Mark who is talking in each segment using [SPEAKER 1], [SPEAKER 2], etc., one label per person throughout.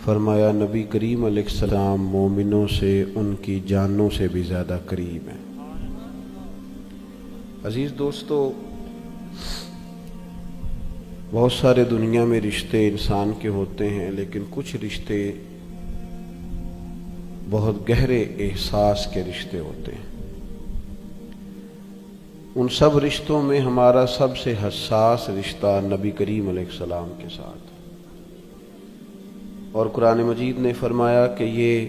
[SPEAKER 1] فرمایا نبی کریم علیہ السلام مومنوں سے ان کی جانوں سے بھی زیادہ قریب ہیں۔ عزیز دوستو، بہت سارے دنیا میں رشتے انسان کے ہوتے ہیں، لیکن کچھ رشتے بہت گہرے احساس کے رشتے ہوتے ہیں۔ ان سب رشتوں میں ہمارا سب سے حساس رشتہ نبی کریم علیہ السلام کے ساتھ، اور قرآن مجید نے فرمایا کہ یہ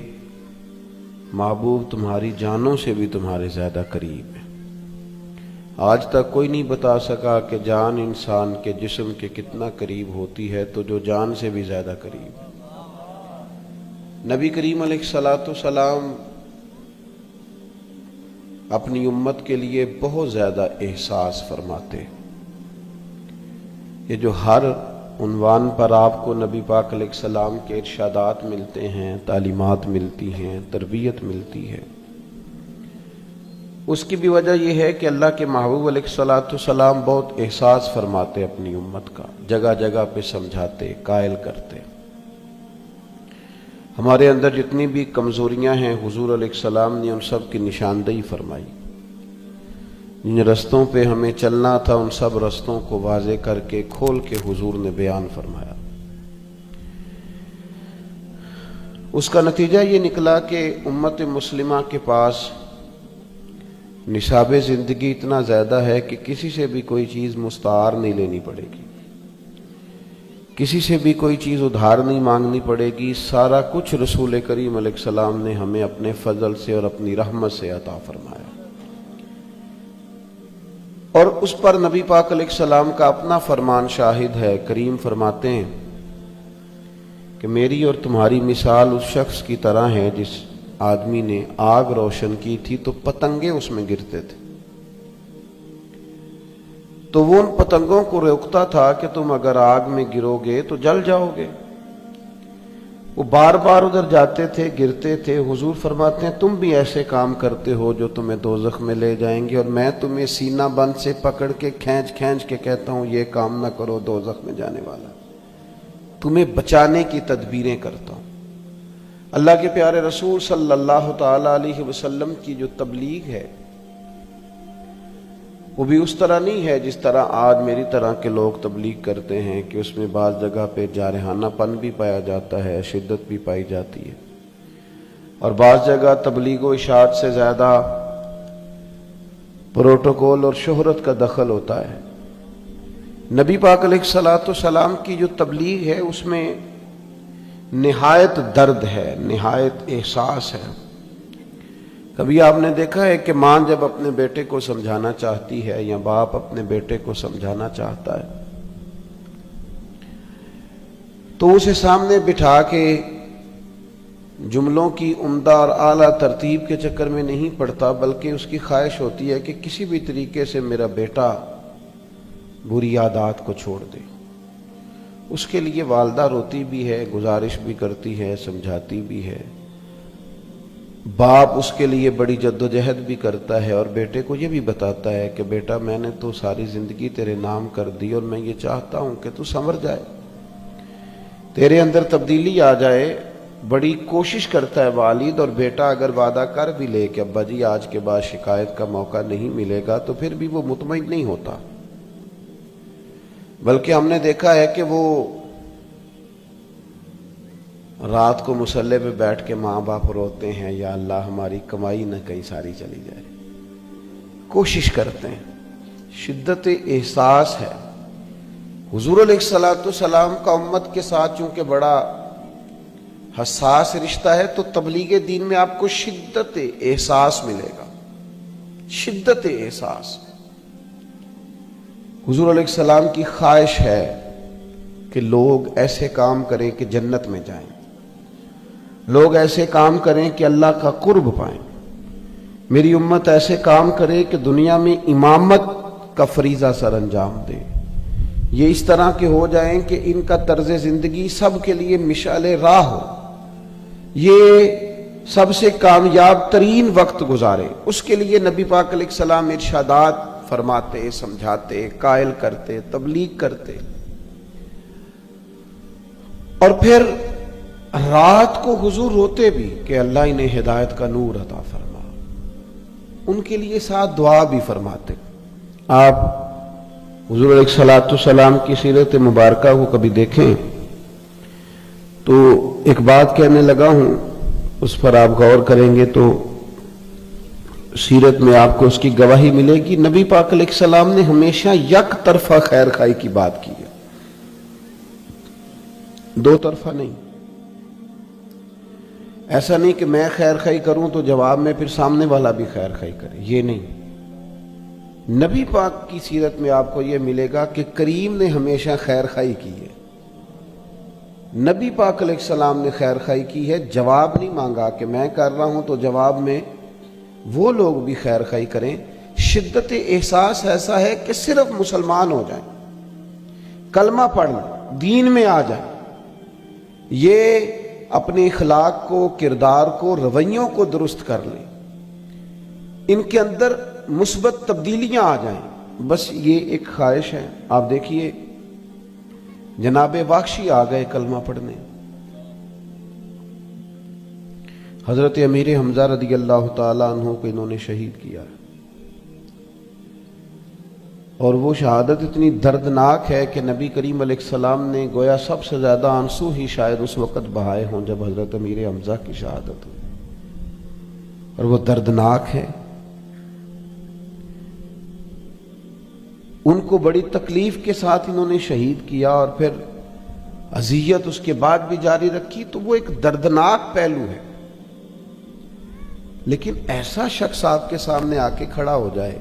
[SPEAKER 1] محبوب تمہاری جانوں سے بھی تمہارے زیادہ قریب ہے۔ آج تک کوئی نہیں بتا سکا کہ جان انسان کے جسم کے کتنا قریب ہوتی ہے، تو جو جان سے بھی زیادہ قریب ہے۔ نبی کریم علیہ السلام اپنی امت کے لیے بہت زیادہ احساس فرماتے۔ یہ جو ہر عنوان پر آپ کو نبی پاک علیہ السلام کے ارشادات ملتے ہیں، تعلیمات ملتی ہیں، تربیت ملتی ہے، اس کی بھی وجہ یہ ہے کہ اللہ کے محبوب علیہ السلام بہت احساس فرماتے اپنی امت کا، جگہ جگہ پہ سمجھاتے، قائل کرتے۔ ہمارے اندر جتنی بھی کمزوریاں ہیں حضور علیہ السلام نے ان سب کی نشاندہی فرمائی۔ جن رستوں پہ ہمیں چلنا تھا ان سب رستوں کو واضح کر کے کھول کے حضور نے بیان فرمایا۔ اس کا نتیجہ یہ نکلا کہ امت مسلمہ کے پاس نصاب زندگی اتنا زیادہ ہے کہ کسی سے بھی کوئی چیز مستعار نہیں لینی پڑے گی، کسی سے بھی کوئی چیز ادھار نہیں مانگنی پڑے گی۔ سارا کچھ رسول کریم علیہ السلام نے ہمیں اپنے فضل سے اور اپنی رحمت سے عطا فرمایا، اور اس پر نبی پاک علیہ السلام کا اپنا فرمان شاہد ہے۔ کریم فرماتے ہیں کہ میری اور تمہاری مثال اس شخص کی طرح ہے جس آدمی نے آگ روشن کی تھی تو پتنگے اس میں گرتے تھے، تو وہ ان پتنگوں کو روکتا تھا کہ تم اگر آگ میں گرو گے تو جل جاؤ گے۔ وہ بار بار ادھر جاتے تھے، گرتے تھے۔ حضور فرماتے ہیں تم بھی ایسے کام کرتے ہو جو تمہیں دوزخ میں لے جائیں گے، اور میں تمہیں سینہ بند سے پکڑ کے کھینچ کے کہتا ہوں یہ کام نہ کرو، دوزخ میں جانے والا، تمہیں بچانے کی تدبیریں کرتا ہوں۔ اللہ کے پیارے رسول صلی اللہ تعالی علیہ وسلم کی جو تبلیغ ہے وہ بھی اس طرح نہیں ہے جس طرح آج میری طرح کے لوگ تبلیغ کرتے ہیں، کہ اس میں بعض جگہ پہ جارحانہ پن بھی پایا جاتا ہے، شدت بھی پائی جاتی ہے، اور بعض جگہ تبلیغ و اشاعت سے زیادہ پروٹوکول اور شہرت کا دخل ہوتا ہے۔ نبی پاک علیہ السلام کی جو تبلیغ ہے اس میں نہایت درد ہے، نہایت احساس ہے۔ کبھی آپ نے دیکھا ہے کہ ماں جب اپنے بیٹے کو سمجھانا چاہتی ہے یا باپ اپنے بیٹے کو سمجھانا چاہتا ہے تو اسے سامنے بٹھا کے جملوں کی عمدہ اور اعلیٰ ترتیب کے چکر میں نہیں پڑتا، بلکہ اس کی خواہش ہوتی ہے کہ کسی بھی طریقے سے میرا بیٹا بری عادات کو چھوڑ دے۔ اس کے لیے والدہ روتی بھی ہے، گزارش بھی کرتی ہے، سمجھاتی بھی ہے، باپ اس کے لیے بڑی جدوجہد بھی کرتا ہے، اور بیٹے کو یہ بھی بتاتا ہے کہ بیٹا میں نے تو ساری زندگی تیرے نام کر دی، اور میں یہ چاہتا ہوں کہ تو سنور جائے، تیرے اندر تبدیلی آ جائے۔ بڑی کوشش کرتا ہے والد، اور بیٹا اگر وعدہ کر بھی لے کہ ابا جی آج کے بعد شکایت کا موقع نہیں ملے گا، تو پھر بھی وہ مطمئن نہیں ہوتا، بلکہ ہم نے دیکھا ہے کہ وہ رات کو مصلے پہ بیٹھ کے ماں باپ روتے ہیں، یا اللہ ہماری کمائی نہ کہیں ساری چلی جائے، کوشش کرتے ہیں۔ شدت احساس ہے۔ حضور علیہ السلام کا امت کے ساتھ چونکہ بڑا حساس رشتہ ہے، تو تبلیغ دین میں آپ کو شدت احساس ملے گا، شدت احساس۔ حضور علیہ السلام کی خواہش ہے کہ لوگ ایسے کام کریں کہ جنت میں جائیں، لوگ ایسے کام کریں کہ اللہ کا قرب پائیں، میری امت ایسے کام کرے کہ دنیا میں امامت کا فریضہ سر انجام دے، یہ اس طرح کے ہو جائیں کہ ان کا طرز زندگی سب کے لیے مشعل راہ ہو، یہ سب سے کامیاب ترین وقت گزارے۔ اس کے لیے نبی پاک علیہ السلام ارشادات فرماتے، سمجھاتے، قائل کرتے، تبلیغ کرتے، اور پھر رات کو حضور روتے بھی کہ اللہ انہیں ہدایت کا نور عطا فرما، ان کے لیے ساتھ دعا بھی فرماتے۔ آپ حضور علیہ الصلوۃ والسلام کی سیرت مبارکہ کو کبھی دیکھیں تو ایک بات کہنے لگا ہوں، اس پر آپ غور کریں گے تو سیرت میں آپ کو اس کی گواہی ملے گی۔ نبی پاک علیہ السلام نے ہمیشہ یک طرفہ خیر خواہی کی بات کی ہے، دو طرفہ نہیں۔ ایسا نہیں کہ میں خیر خواہی کروں تو جواب میں پھر سامنے والا بھی خیر خواہی کرے، یہ نہیں۔ نبی پاک کی سیرت میں آپ کو یہ ملے گا کہ کریم نے ہمیشہ خیر خواہی کی ہے، نبی پاک علیہ السلام نے خیر خواہی کی ہے، جواب نہیں مانگا کہ میں کر رہا ہوں تو جواب میں وہ لوگ بھی خیر خواہی کریں۔ شدت احساس ایسا ہے کہ صرف مسلمان ہو جائیں، کلمہ پڑھ لیں، دین میں آ جائیں، یہ اپنے اخلاق کو، کردار کو، رویوں کو درست کر لیں، ان کے اندر مثبت تبدیلیاں آ جائیں، بس یہ ایک خواہش ہے۔ آپ دیکھیے جناب واخشی آ گئے کلمہ پڑھنے، حضرت امیر حمزہ رضی اللہ تعالیٰ عنہ کو انہوں نے شہید کیا، اور وہ شہادت اتنی دردناک ہے کہ نبی کریم علیہ السلام نے گویا سب سے زیادہ آنسو ہی شاید اس وقت بہائے ہوں جب حضرت امیر حمزہ کی شہادت ہوئی، اور وہ دردناک ہے۔ ان کو بڑی تکلیف کے ساتھ انہوں نے شہید کیا، اور پھر اذیت اس کے بعد بھی جاری رکھی، تو وہ ایک دردناک پہلو ہے۔ لیکن ایسا شخص آپ کے سامنے آ کے کھڑا ہو جائے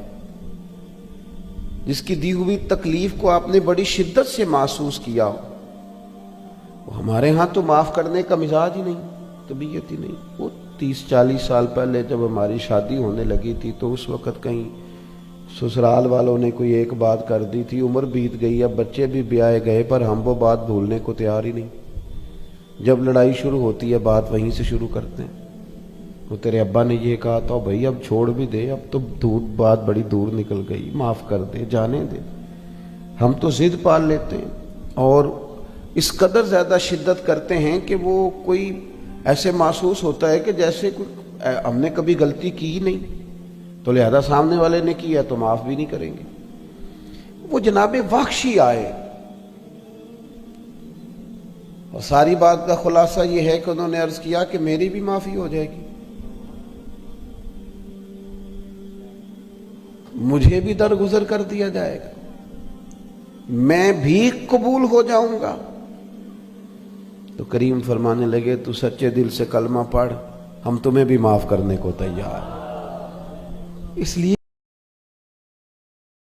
[SPEAKER 1] جس کی دی ہوئی تکلیف کو آپ نے بڑی شدت سے محسوس کیا ہو، وہ ہمارے ہاں تو معاف کرنے کا مزاج ہی نہیں، طبیعت ہی نہیں۔ وہ 30-40 سال پہلے جب ہماری شادی ہونے لگی تھی تو اس وقت کہیں سسرال والوں نے کوئی ایک بات کر دی تھی، عمر بیت گئی، اب بچے بھی بیائے گئے، پر ہم وہ بات بھولنے کو تیار ہی نہیں۔ جب لڑائی شروع ہوتی ہے بات وہیں سے شروع کرتے ہیں، وہ تیرے ابا نے یہ کہا تھا، بھائی اب چھوڑ بھی دے، اب تو بات بڑی دور نکل گئی، معاف کر دے، جانے دے۔ ہم تو ضد پال لیتے ہیں اور اس قدر زیادہ شدت کرتے ہیں کہ وہ کوئی ایسے محسوس ہوتا ہے کہ جیسے ہم نے کبھی غلطی کی ہی نہیں، تو لہذا سامنے والے نے کیا تو معاف بھی نہیں کریں گے۔ وہ جناب واخشی آئے، اور ساری بات کا خلاصہ یہ ہے کہ انہوں نے عرض کیا کہ میری بھی معافی ہو جائے گی، مجھے بھی درگزر کر دیا جائے گا، میں بھی قبول ہو جاؤں گا۔ تو کریم فرمانے لگے تو سچے دل سے کلمہ پڑھ، ہم تمہیں بھی معاف کرنے کو تیار ہیں۔ اس لیے